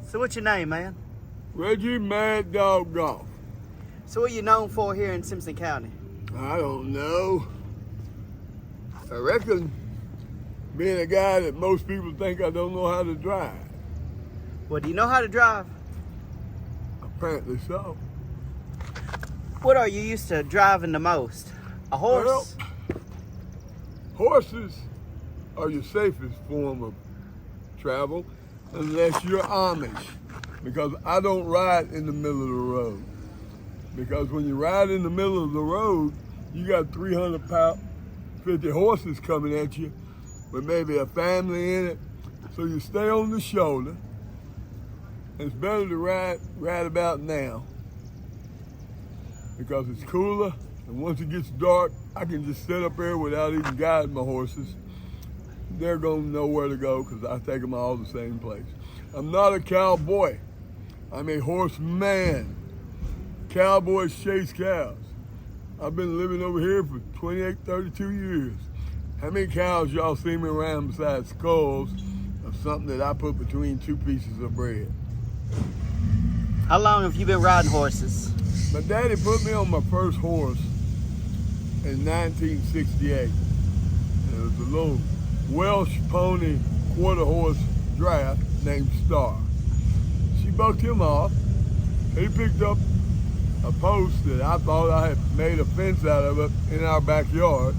So what's your name, man? Reggie Mad Dog Golf. So what are you known for here in Simpson County? I don't know. I reckon being a guy that most people think I don't know how to drive. Well, do you know how to drive? Apparently so. What are you used to driving the most? A horse? Well, horses are your safest form of travel unless you're Amish, because I don't ride in the middle of the road. Because when you ride in the middle of the road, you got 350 horses coming at you with maybe a family in it. So you stay on the shoulder. It's better to ride about now because it's cooler, and once it gets dark, I can just sit up there without even guiding my horses. They're gonna know where to go because I take them all the same place. I'm not a cowboy. I'm a horseman. Cowboys chase cows. I've been living over here for 28, 32 years. How many cows y'all see me around besides skulls of something that I put between two pieces of bread? How long have you been riding horses? My daddy put me on my first horse in 1968. And it was a little Welsh pony quarter horse draft named Star. She bucked him off. He picked up a post that I thought I had made a fence out of it in our backyard,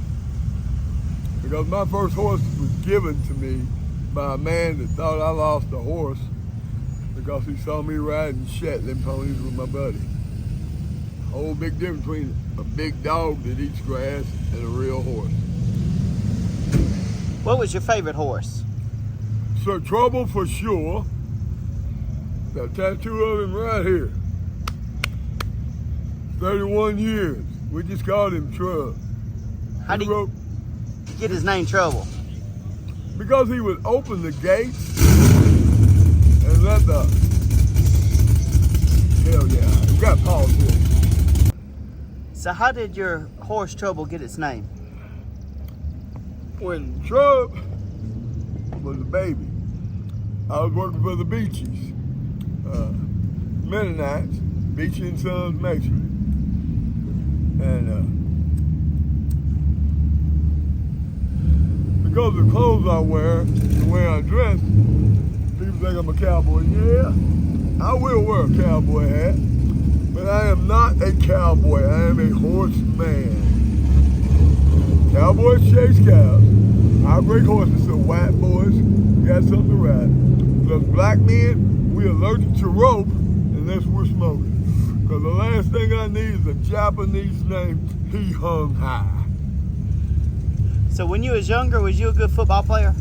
because my first horse was given to me by a man that thought I lost a horse because he saw me riding Shetland ponies with my buddy. Whole big difference between a big dog that eats grass and a real horse. What was your favorite horse? Sir Trouble for sure. Got a tattoo of him right here. 31 years. We just called him Trub. How did you get his name Trouble? Because he would open the gates and let the, hell yeah, you got pause here. So how did your horse Trouble get its name? When Trub was a baby, I was working for the Beaches, Mennonites, Beachy and Sons Masonry. And because of the clothes I wear, the way I dress, people think I'm a cowboy. Yeah, I will wear a cowboy hat, but I am not a cowboy. I am a horseman. Cowboys chase cows. I break horses so white boys got something to ride. Because black men, we allergic to rope unless we're smoking. Because the last thing I need is a Japanese name, He Hung High. So when you was younger, was you a good football player?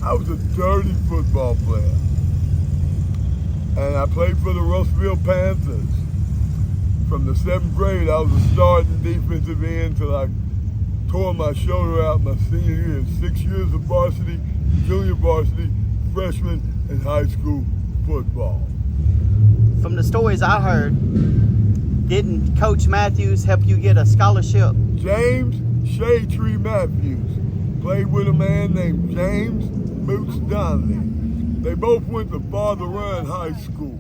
I was a dirty football player. And I played for the Russellville Panthers. From the 7th grade, I was a starting defensive end till I tore my shoulder out my senior year. 6 years of varsity, junior varsity, freshman, and high school football. From the stories I heard, didn't Coach Matthews help you get a scholarship? James Shade Tree Matthews played with a man named James Boots Donnelly. They both went to Father Ryan High School.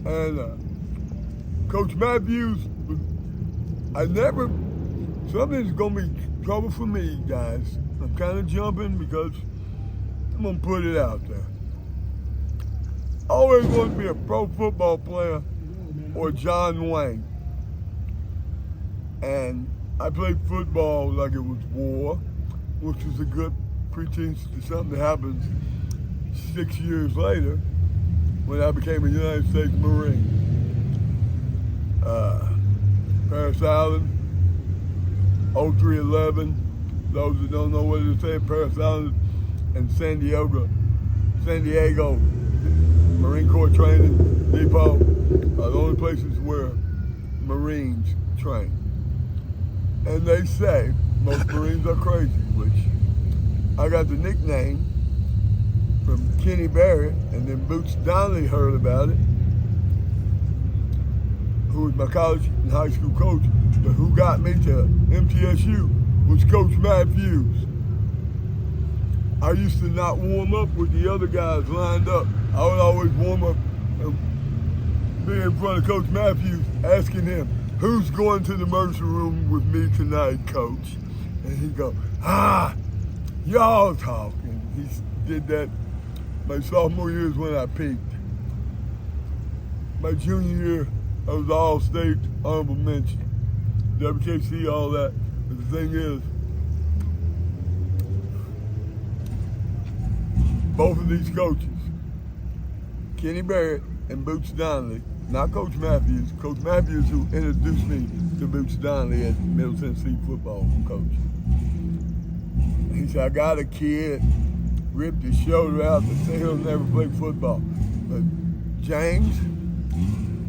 And Coach Matthews, something's gonna be trouble for me, guys. I'm kind of jumping because I'm gonna put it out there. I always wanted to be a pro football player or John Wayne. And I played football like it was war, which was a good pretense to something that happens 6 years later when I became a United States Marine. Paris Island, 0311, those that don't know what it is, Paris Island and San Diego Marine Corps Training Depot are the only places where Marines train. And they say most Marines are crazy, which I got the nickname from Kenny Barrett, and then Boots Donnelly heard about it, who was my college and high school coach, but who got me to MTSU was Coach Matthews. I used to not warm up with the other guys lined up. I would always warm up and be in front of Coach Matthews asking him, who's going to the emergency room with me tonight, Coach? And he'd go, y'all talk. And he did that. My sophomore year is when I peaked. My junior year, I was all-state honorable mention. WKC, all that. But the thing is, both of these coaches, Kenny Barrett and Boots Donnelly, not Coach Matthews who introduced me to Boots Donnelly as Middle Tennessee football coach. He said, I got a kid, ripped his shoulder out to say he'll never play football. But James,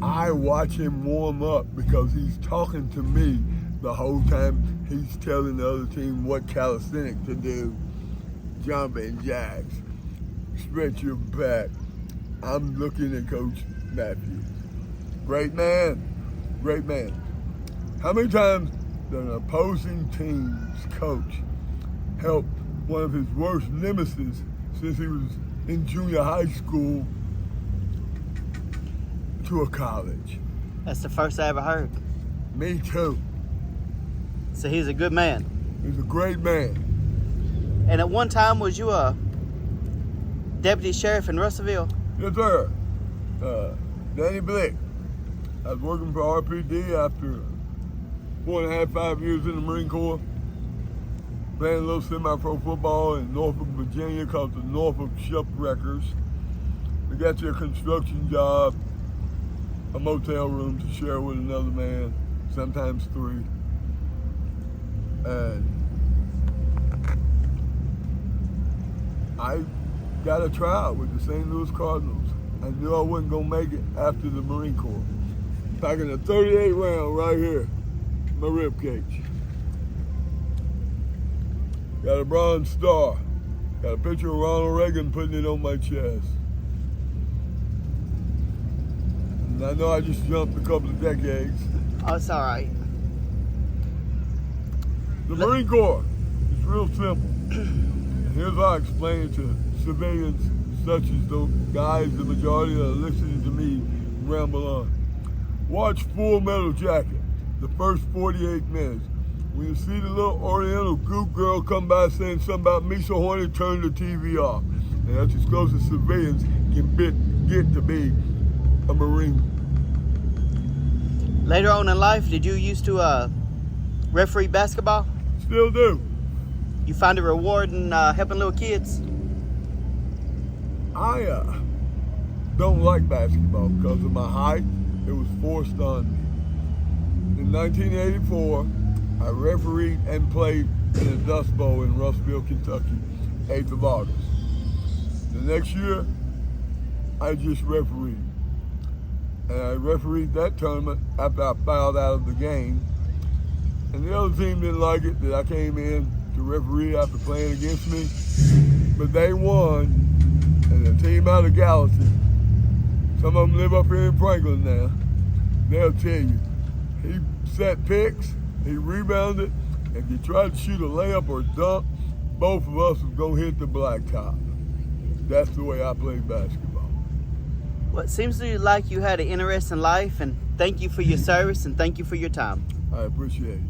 I watch him warm up because he's talking to me the whole time. He's telling the other team what calisthenics to do, jumping jacks, stretch your back. I'm looking at Coach Matthews. Great man, great man. How many times did an opposing team's coach help one of his worst nemesis since he was in junior high school to a college? That's the first I ever heard. Me too. So he's a good man. He's a great man. And at one time, was you a deputy sheriff in Russellville? Yes, sir. Danny Blick. I was working for RPD after 4.5, 5 years in the Marine Corps. Playing a little semi-pro football in Norfolk, Virginia called the Norfolk Shipwreckers. We got you a construction job, a motel room to share with another man, sometimes three. And I got a tryout with the St. Louis Cardinals. I knew I wasn't going to make it after the Marine Corps. Packing a 38 round right here, my rib cage. Got a Bronze Star. Got a picture of Ronald Reagan putting it on my chest. And I know I just jumped a couple of decades. Oh, it's all right. The Marine Corps is real simple. And here's how I explain it to civilians such as the guys, the majority that are listening to me ramble on. Watch Full Metal Jacket, the first 48 minutes. When you see the little Oriental goop girl come by saying something about me so horny, turn the TV off. And that's as close as civilians can get to be a Marine. Later on in life, did you used to referee basketball? Still do. You find a reward in helping little kids? I don't like basketball because of my height. It was forced on me. In 1984, I refereed and played in a Dust Bowl in Russellville, Kentucky, 8th of August. The next year, I just refereed. And I refereed that tournament after I fouled out of the game. And the other team didn't like it that I came in to referee after playing against me. But they won. And the team out of Gallatin, some of them live up here in Franklin now, they'll tell you, he set picks, he rebounded, and if you tried to shoot a layup or a dunk, both of us was going to hit the blacktop. That's the way I played basketball. Well, it seems to me like you had an interesting life, and thank you for your service and thank you for your time. I appreciate it.